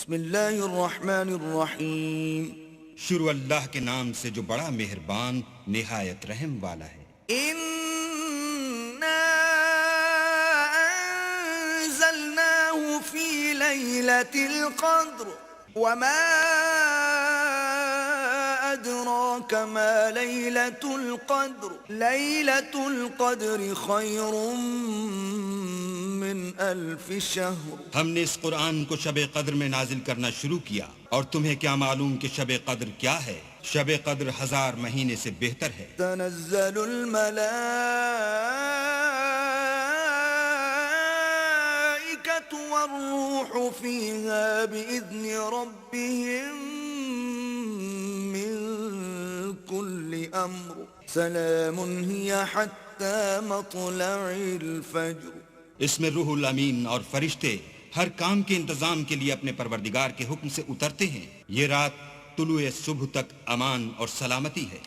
بسم اللہ الرحمن الرحیم. شروع اللہ کے نام سے جو بڑا مہربان نہایت رحم والا ہے. اِنَّا أَنزَلْنَاهُ فِي لَيْلَةِ الْقَدْرِ وَمَا أَدْرَاكَ مَا لَيْلَةُ الْقَدْرِ لَيْلَةُ الْقَدْرِ خَيْرٌ مِّنْ أَلْفِ شَهْرٍ. ہم نے اس قرآن کو شب قدر میں نازل کرنا شروع کیا، اور تمہیں کیا معلوم کہ شب قدر کیا ہے؟ شب قدر 1000 مہینے سے بہتر ہے. تنزل الملائكة والروح فيها بإذن ربهم من كل أمر سلام هي حتى مطلع الفجر. اس میں روح الامین اور فرشتے ہر کام کے انتظام کے لیے اپنے پروردگار کے حکم سے اترتے ہیں. یہ رات طلوع صبح تک امان اور سلامتی ہے.